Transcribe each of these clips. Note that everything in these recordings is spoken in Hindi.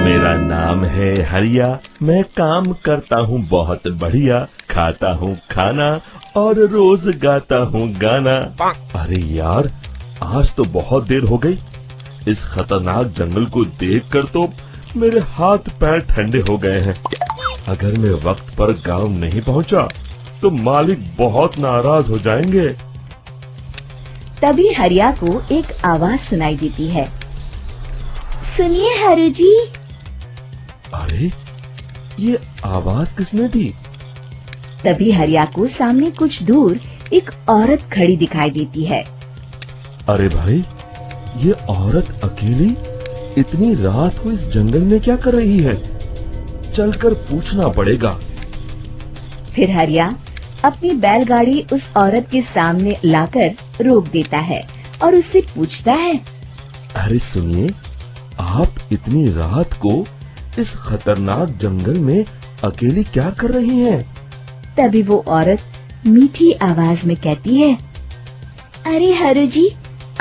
मेरा नाम है हरिया, मैं काम करता हूँ बहुत बढ़िया, खाता हूँ खाना और रोज गाता हूँ गाना। अरे यार, आज तो बहुत देर हो गई। इस खतरनाक जंगल को देखकर तो मेरे हाथ पैर ठंडे हो गए हैं। अगर मैं वक्त पर गांव नहीं पहुंचा तो मालिक बहुत नाराज हो जाएंगे। तभी हरिया को एक आवाज सुनाई देती है। सुनिए हरु जी। अरे, ये आवाज किसने दी? तभी हरिया को सामने कुछ दूर एक औरत खड़ी दिखाई देती है। अरे भाई, ये औरत अकेली इतनी रात को इस जंगल में क्या कर रही है? चलकर पूछना पड़ेगा। फिर हरिया अपनी बैलगाड़ी उस औरत के सामने लाकर रोक देता है और उससे पूछता है। अरे सुनिए, आप इतनी रात को इस खतरनाक जंगल में अकेली क्या कर रही हैं? तभी वो औरत मीठी आवाज में कहती है। अरे हरु जी,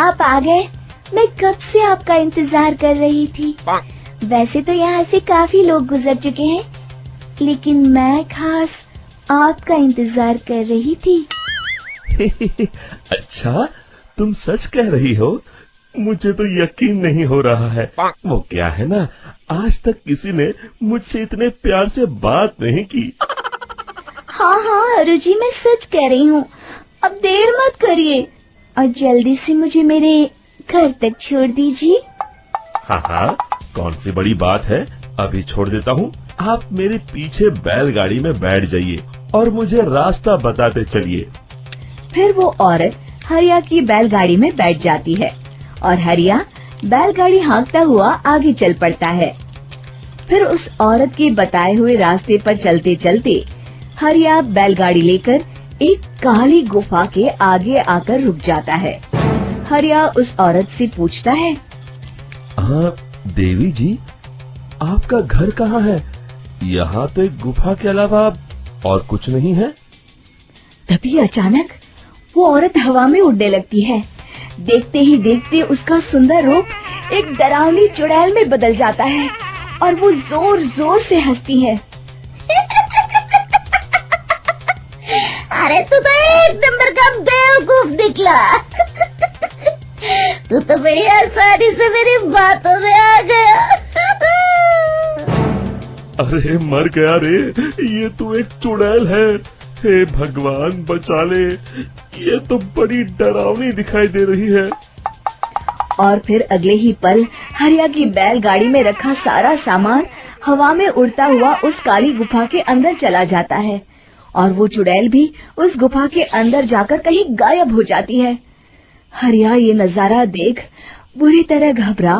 आप आ गए। मैं कब से आपका इंतजार कर रही थी। वैसे तो यहाँ से काफी लोग गुजर चुके हैं, लेकिन मैं खास आपका इंतजार कर रही थी। अच्छा, तुम सच कह रही हो? मुझे तो यकीन नहीं हो रहा है। वो क्या है ना, आज तक किसी ने मुझसे इतने प्यार से बात नहीं की। हाँ हाँ हरु जी, मैं सच कह रही हूँ। अब देर मत करिए और जल्दी से मुझे मेरे घर तक छोड़ दीजिए। हाँ हाँ, कौन सी बड़ी बात है, अभी छोड़ देता हूँ। आप मेरे पीछे बैलगाड़ी में बैठ जाइए और मुझे रास्ता बताते चलिए। फिर वो औरत हरिया की बैलगाड़ी में बैठ जाती है और हरिया बैलगाड़ी हाँकता हुआ आगे चल पड़ता है। फिर उस औरत के बताए हुए रास्ते पर चलते चलते हरिया बैलगाड़ी लेकर एक काली गुफा के आगे आकर रुक जाता है। हरिया उस औरत से पूछता है। हाँ देवी जी, आपका घर कहाँ है? यहाँ तो एक गुफा के अलावा और कुछ नहीं है। तभी अचानक वो औरत हवा में उड़ने लगती है। देखते ही देखते उसका सुंदर रूप एक डरावनी चुड़ैल में बदल जाता है और वो जोर जोर से हंसती है। अरे तू तो एक नंबर का बेवकूफ निकला। तू तो बड़ी आसानी से मेरी बातों में आ गया। अरे मर गया रे, ये तो एक चुड़ैल है। हे भगवान बचा ले, ये तो बड़ी डरावनी दिखाई दे रही है। और फिर अगले ही पल हरिया की बैलगाड़ी में रखा सारा सामान हवा में उड़ता हुआ उस काली गुफा के अंदर चला जाता है और वो चुड़ैल भी उस गुफा के अंदर जाकर कहीं गायब हो जाती है। हरिया ये नजारा देख बुरी तरह घबरा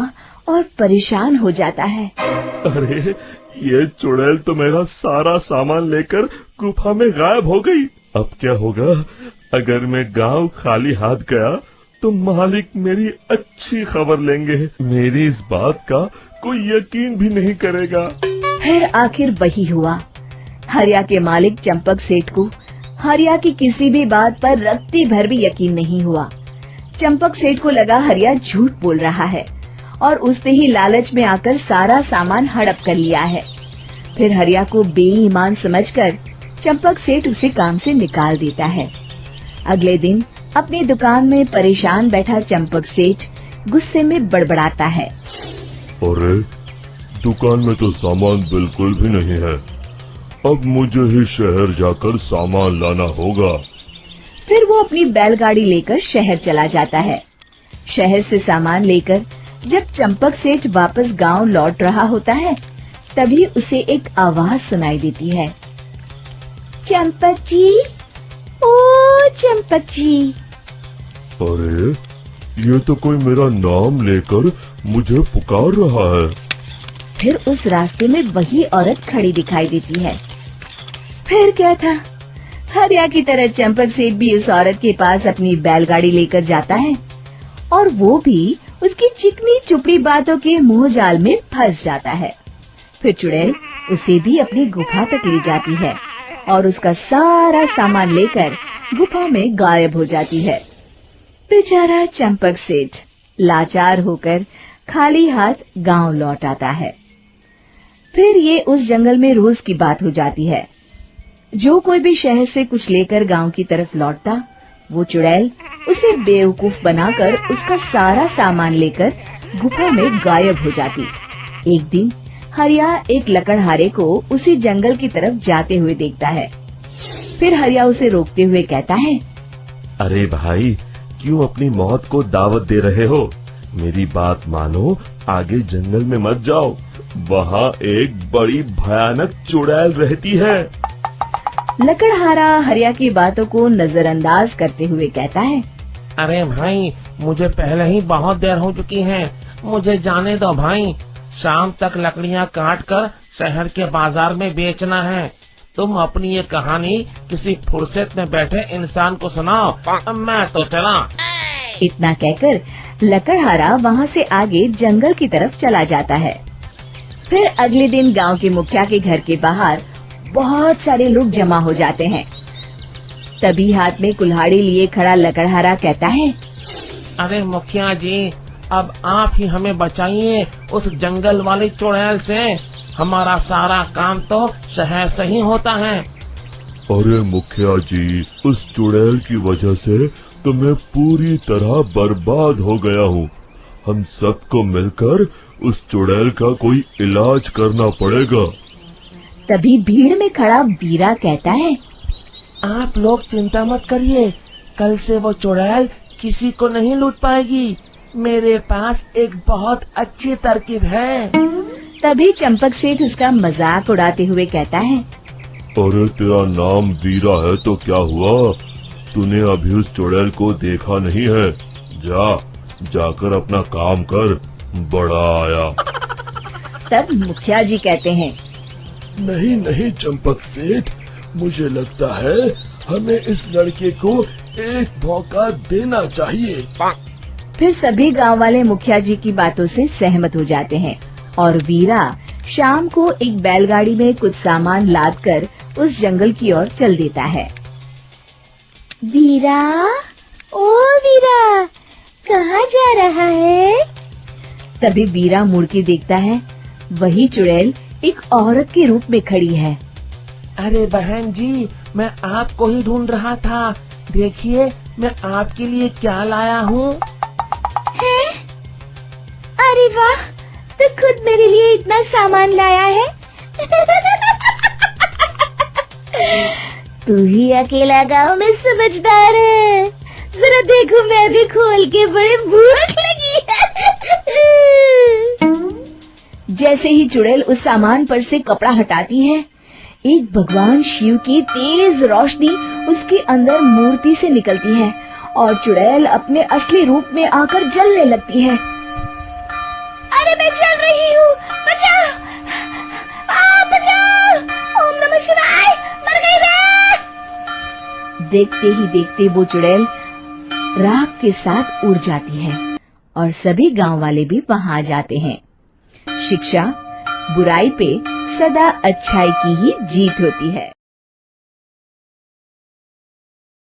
और परेशान हो जाता है। अरे, ये चुड़ैल तो मेरा सारा सामान लेकर गुफा में गायब हो गई। अब क्या होगा? अगर मैं गांव खाली हाथ गया तो मालिक मेरी अच्छी खबर लेंगे। मेरी इस बात का कोई यकीन भी नहीं करेगा। फिर आखिर वही हुआ। हरिया के मालिक चंपक सेठ को हरिया की किसी भी बात पर रत्ती भर भी यकीन नहीं हुआ। चंपक सेठ को लगा हरिया झूठ बोल रहा है और उसने ही लालच में आकर सारा सामान हड़प कर लिया है। फिर हरिया को बेईमान समझकर चंपक सेठ उसे काम से निकाल देता है। अगले दिन अपनी दुकान में परेशान बैठा चंपक सेठ गुस्से में बड़बड़ाता है। अरे, दुकान में तो सामान बिल्कुल भी नहीं है। अब मुझे ही शहर जाकर सामान लाना होगा। फिर वो अपनी बैलगाड़ी लेकर शहर चला जाता है। शहर से सामान लेकर जब चंपक सेठ वापस गांव लौट रहा होता है, तभी उसे एक आवाज सुनाई देती है। चंपक जी, ओ चंपक जी। अरे, ये तो कोई मेरा नाम लेकर मुझे पुकार रहा है। फिर उस रास्ते में वही औरत खड़ी दिखाई देती है। फिर क्या था, हरिया की तरह चंपक सेठ भी उस औरत के पास अपनी बैलगाड़ी लेकर जाता है और वो भी उसकी चिकनी चुपड़ी बातों के मुंह जाल में फंस जाता है। फिर चुड़ैल उसे भी अपनी गुफा तक ले जाती है और उसका सारा सामान लेकर गुफा में गायब हो जाती है। बेचारा चंपक सेठ लाचार होकर खाली हाथ गांव लौट आता है। फिर ये उस जंगल में रोज की बात हो जाती है। जो कोई भी शहर से कुछ लेकर गांव की तरफ लौटता, वो चुड़ैल उसे बेवकूफ बनाकर उसका सारा सामान लेकर गुफा में गायब हो जाती। एक दिन हरिया एक लकड़हारे को उसी जंगल की तरफ जाते हुए देखता है। फिर हरिया उसे रोकते हुए कहता है, अरे भाई, क्यों अपनी मौत को दावत दे रहे हो? मेरी बात मानो, आगे जंगल में मत जाओ, वहाँ एक बड़ी भयानक चुड़ैल रहती है। लकड़हारा हरिया की बातों को नजरअंदाज करते हुए कहता है, अरे भाई, मुझे पहले ही बहुत देर हो चुकी है, मुझे जाने दो भाई। शाम तक लकड़ियाँ काट कर शहर के बाजार में बेचना है। तुम अपनी ये कहानी किसी फुर्सत में बैठे इंसान को सुनाओ, मैं तो चला। इतना कहकर लकड़हारा वहाँ से आगे जंगल की तरफ चला जाता है। फिर अगले दिन गांव के मुखिया के घर के बाहर बहुत सारे लोग जमा हो जाते हैं। तभी हाथ में कुल्हाड़ी लिए खड़ा लकड़हारा कहता है, अरे मुखिया जी, अब आप ही हमें बचाइए उस जंगल वाली चुड़ैल से। हमारा सारा काम तो शहर से ही होता है। अरे मुखिया जी, उस चुड़ैल की वजह से तो मैं पूरी तरह बर्बाद हो गया हूँ। हम सबको मिलकर उस चुड़ैल का कोई इलाज करना पड़ेगा। तभी भीड़ में खड़ा वीरा कहता है, आप लोग चिंता मत करिए, कल से वो चुड़ैल किसी को नहीं लूट पाएगी। मेरे पास एक बहुत अच्छी तरकीब है। तभी चंपक सेठ उसका मजाक उड़ाते हुए कहता है, अरे तेरा नाम वीरा है तो क्या हुआ? तूने अभी उस चुड़ैल को देखा नहीं है? जाकर अपना काम कर, बड़ा आया। तब मुखिया जी कहते हैं, नहीं नहीं चंपक सेठ, मुझे लगता है हमें इस लड़के को एक मौका देना चाहिए। फिर सभी गांव वाले मुखिया जी की बातों से सहमत हो जाते हैं और वीरा शाम को एक बैलगाड़ी में कुछ सामान लादकर उस जंगल की ओर चल देता है। वीरा, ओ वीरा, कहाँ जा रहा है? तभी वीरा मुड़ के देखता है, वही चुड़ैल एक औरत के रूप में खड़ी है। अरे बहन जी, मैं आपको ही ढूंढ रहा था। देखिए, मैं आपके लिए क्या लाया हूँ। अरे वाह, तो खुद मेरे लिए इतना सामान लाया है। तू ही अकेला गांव में समझदार है। जरा देखो, मैं भी खोल के, बड़े भूख लगी है। जैसे ही चुड़ैल उस सामान पर से कपड़ा हटाती है, एक भगवान शिव की तेज रोशनी उसके अंदर मूर्ति से निकलती है और चुड़ैल अपने असली रूप में आकर जलने लगती है। अरे मैं जल रही हूँ, बचाओ! बचाओ! ओम नमः शिवाय, मर गई मैं! देखते ही देखते वो चुड़ैल राख के साथ उड़ जाती है और सभी गांव वाले भी वहां जाते हैं। शिक्षा बुराई पे सदा अच्छाई की ही जीत होती है।